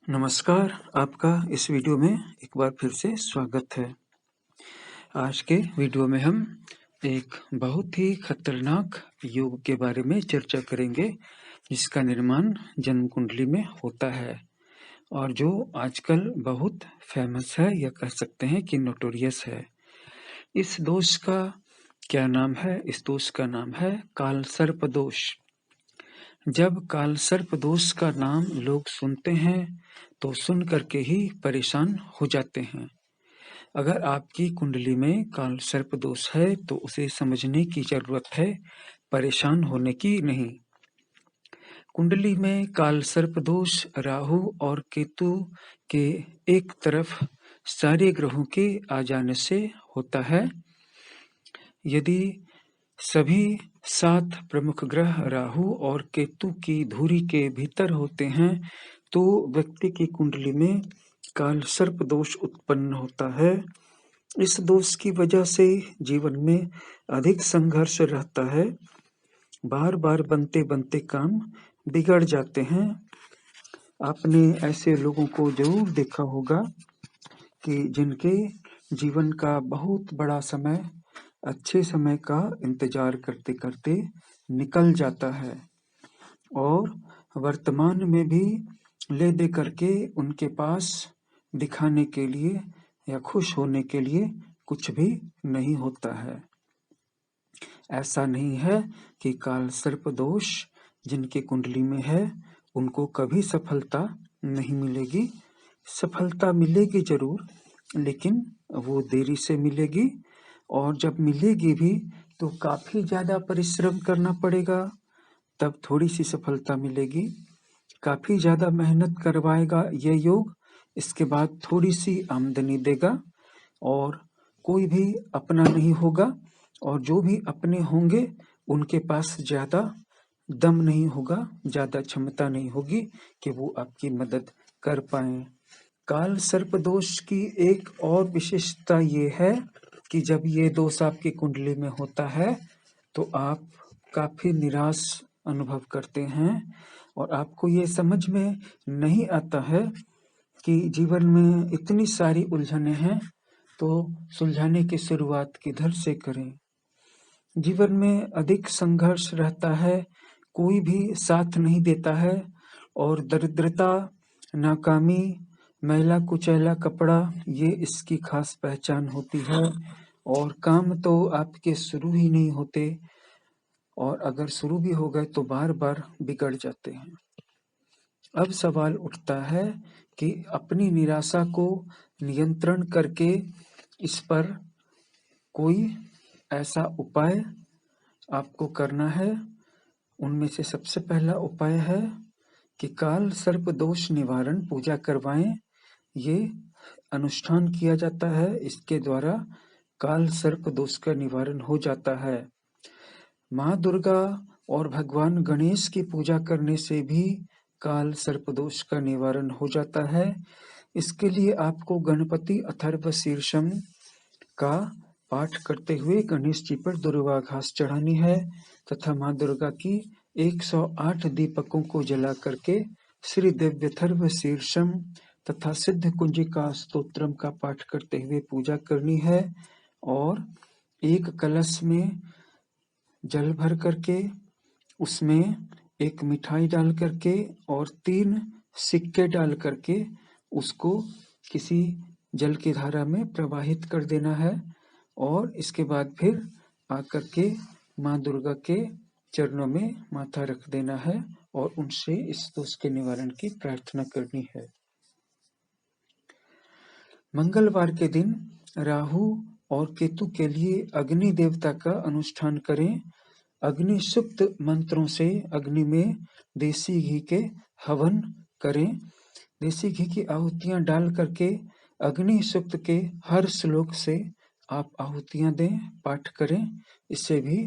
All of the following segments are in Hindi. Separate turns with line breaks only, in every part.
नमस्कार, आपका इस वीडियो में एक बार फिर से स्वागत है। आज के वीडियो में हम एक बहुत ही खतरनाक योग के बारे में चर्चा करेंगे, जिसका निर्माण जन्म कुंडली में होता है और जो आजकल बहुत फेमस है या कह सकते हैं कि नोटोरियस है। इस दोष का क्या नाम है? इस दोष का नाम है कालसर्प दोष। जब कालसर्प दोष का नाम लोग सुनते हैं तो सुन करके ही परेशान हो जाते हैं। अगर आपकी कुंडली में कालसर्प दोष है तो उसे समझने की जरूरत है, परेशान होने की नहीं। कुंडली में कालसर्प दोष राहु और केतु के एक तरफ सारे ग्रहों के आ जाने से होता है। यदि सभी 7 प्रमुख ग्रह राहु और केतु की धुरी के भीतर होते हैं तो व्यक्ति की कुंडली में कालसर्प दोष उत्पन्न होता है। इस दोष की वजह से जीवन में अधिक संघर्ष रहता है। बार बार बनते बनते काम बिगड़ जाते हैं। आपने ऐसे लोगों को जरूर देखा होगा कि जिनके जीवन का बहुत बड़ा समय अच्छे समय का इंतजार करते करते निकल जाता है और वर्तमान में भी ले दे करके उनके पास दिखाने के लिए या खुश होने के लिए कुछ भी नहीं होता है। ऐसा नहीं है कि कालसर्प दोष जिनके कुंडली में है उनको कभी सफलता नहीं मिलेगी। सफलता मिलेगी जरूर, लेकिन वो देरी से मिलेगी और जब मिलेगी भी तो काफी ज्यादा परिश्रम करना पड़ेगा, तब थोड़ी सी सफलता मिलेगी। काफी ज्यादा मेहनत करवाएगा ये योग, इसके बाद थोड़ी सी आमदनी देगा और कोई भी अपना नहीं होगा और जो भी अपने होंगे उनके पास ज्यादा दम नहीं होगा, ज्यादा क्षमता नहीं होगी कि वो आपकी मदद कर पाए। काल सर्प दोष की एक और विशेषता ये है कि जब ये दोष आपकी कुंडली में होता है तो आप काफी निराश अनुभव करते हैं और आपको ये समझ में नहीं आता है कि जीवन में इतनी सारी उलझनें हैं तो सुलझाने की शुरुआत किधर से करें। जीवन में अधिक संघर्ष रहता है, कोई भी साथ नहीं देता है और दरिद्रता, नाकामी, मैला कुचैला कपड़ा ये इसकी खास पहचान होती है और काम तो आपके शुरू ही नहीं होते और अगर शुरू भी हो गए तो बार बार बिगड़ जाते हैं। अब सवाल उठता है कि अपनी निराशा को नियंत्रण करके इस पर कोई ऐसा उपाय आपको करना है। उनमें से सबसे पहला उपाय है कि काल सर्प दोष निवारण पूजा करवाएं। ये अनुष्ठान किया जाता है, इसके द्वारा काल सर्प दोष का निवारण हो जाता है। माँ दुर्गा और भगवान गणेश की पूजा करने से भी काल सर्प दोष का निवारण हो जाता है। इसके लिए आपको गणपति अथर्व शीर्षम का पाठ करते हुए गणेश जी पर दुर्वा घास चढ़ानी है तथा माँ दुर्गा की 108 दीपकों को जला करके श्री दिव्यथर्व शीर्षम तथा सिद्ध कुंजिका स्तोत्रम का पाठ करते हुए पूजा करनी है और एक कलश में जल भर करके उसमें एक मिठाई डाल करके और 3 सिक्के डाल करके उसको किसी जल की धारा में प्रवाहित कर देना है और इसके बाद फिर आकर के माँ दुर्गा के चरणों में माथा रख देना है और उनसे इस दोष के निवारण की प्रार्थना करनी है। मंगलवार के दिन राहु और केतु के लिए अग्नि देवता का अनुष्ठान करें। अग्नि सुक्त मंत्रों से अग्नि में देसी घी के हवन करें। देसी घी की आहुतियां डाल करके अग्नि सुक्त के हर श्लोक से आप आहुतियां दें, पाठ करें। इससे भी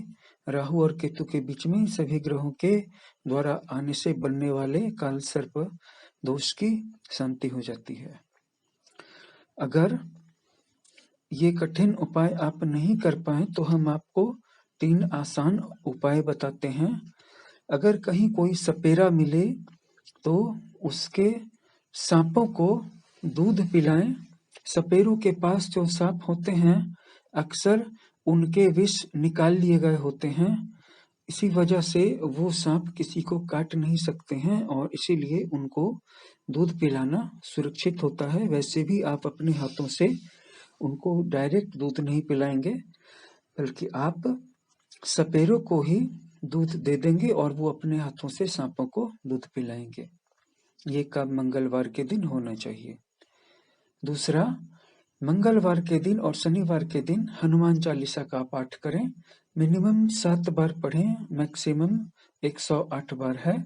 राहु और केतु के बीच में सभी ग्रहों के द्वारा आने से बनने वाले काल सर्प दोष की शांति हो जाती है। अगर ये कठिन उपाय आप नहीं कर पाए तो हम आपको 3 आसान उपाय बताते हैं। अगर कहीं कोई सपेरा मिले तो उसके सांपों को दूध पिलाएं। सपेरों के पास जो सांप होते हैं अक्सर उनके विष निकाल लिए गए होते हैं, इसी वजह से वो सांप किसी को काट नहीं सकते हैं और इसीलिए उनको दूध पिलाना सुरक्षित होता है। वैसे भी आप अपने हाथों से उनको डायरेक्ट दूध नहीं पिलाएंगे, बल्कि आप सपेरों को ही दूध दे देंगे और वो अपने हाथों से सांपों को दूध पिलाएंगे। ये काम मंगलवार के दिन होना चाहिए। दूसरा, मंगलवार के दिन और शनिवार के दिन हनुमान चालीसा का पाठ करें। मिनिमम 7 बार पढ़ें, मैक्सिमम 108 बार है।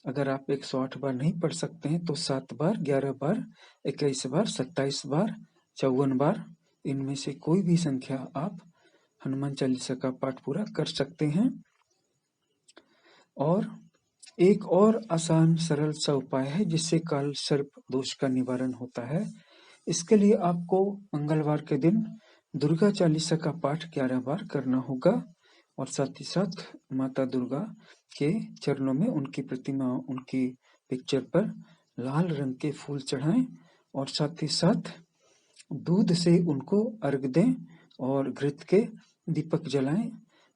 अगर आप 108 बार नहीं पढ़ सकते हैं तो 7 बार, 11 बार, 21 बार, 27 बार, 54 बार, इनमें से कोई भी संख्या आप हनुमान चालीसा का पाठ पूरा कर सकते हैं। और एक और आसान सरल सा उपाय है जिससे काल सर्प दोष का निवारण होता है। इसके लिए आपको मंगलवार के दिन दुर्गा चालीसा का पाठ 11 बार करना होगा और साथ ही साथ माता दुर्गा के चरणों में उनकी प्रतिमा, उनकी पिक्चर पर लाल रंग के फूल चढ़ाएं और साथ ही साथ दूध से उनको अर्घ दें और घृत के दीपक जलाएं।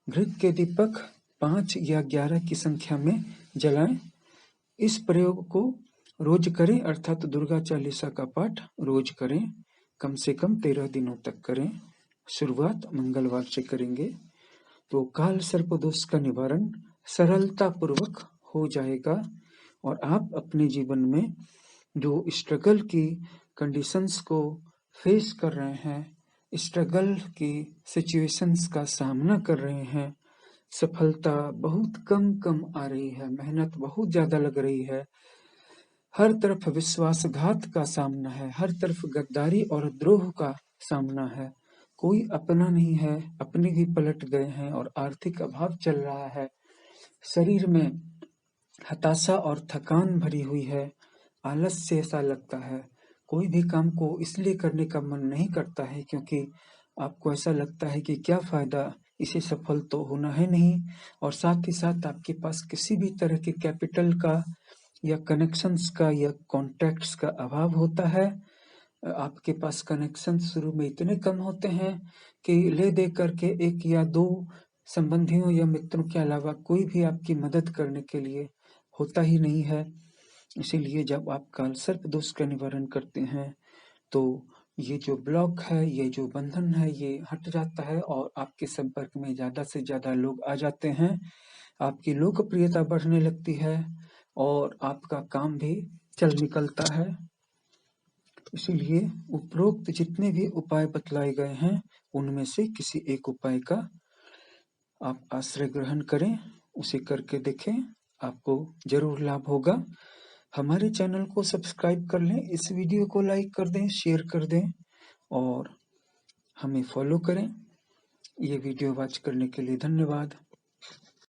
घृत के दीपक 5 या 11 की संख्या में जलाएं। इस प्रयोग को रोज करें, अर्थात दुर्गा चालीसा का पाठ रोज करें, कम से कम 13 दिनों तक करें। शुरुआत मंगलवार से करेंगे तो काल सर्प दोष का निवारण सरलता पूर्वक हो जाएगा और आप अपने जीवन में जो स्ट्रगल की कंडीशंस को फेस कर रहे हैं, स्ट्रगल की सिचुएशंस का सामना कर रहे हैं, सफलता बहुत कम आ रही है, मेहनत बहुत ज्यादा लग रही है, हर तरफ विश्वासघात का सामना है, हर तरफ गद्दारी और द्रोह का सामना है, कोई अपना नहीं है, अपने भी पलट गए हैं और आर्थिक अभाव चल रहा है, शरीर में हताशा और थकान भरी हुई है, आलस्य ऐसा लगता है, कोई भी काम को इसलिए करने का मन नहीं करता है क्योंकि आपको ऐसा लगता है कि क्या फायदा, इसे सफल तो होना है नहीं, और साथ ही साथ आपके पास किसी भी तरह के कैपिटल का या कनेक्शंस का या कॉन्टैक्ट्स का अभाव होता है। आपके पास कनेक्शन शुरू में इतने कम होते हैं कि ले दे करके 1 या 2 संबंधियों या मित्रों के अलावा कोई भी आपकी मदद करने के लिए होता ही नहीं है। इसीलिए जब आप काल सर्प दोष का निवारण करते हैं तो ये जो ब्लॉक है, ये जो बंधन है, ये हट जाता है और आपके संपर्क में ज्यादा से ज्यादा लोग आ जाते हैं, आपकी लोकप्रियता बढ़ने लगती है और आपका काम भी चल निकलता है। इसीलिए उपरोक्त जितने भी उपाय बतलाए गए हैं उनमें से किसी एक उपाय का आप आश्रय ग्रहण करें, उसे करके देखें, आपको जरूर लाभ होगा। हमारे चैनल को सब्सक्राइब कर लें, इस वीडियो को लाइक कर दें, शेयर कर दें और हमें फॉलो करें। ये वीडियो वॉच करने के लिए धन्यवाद।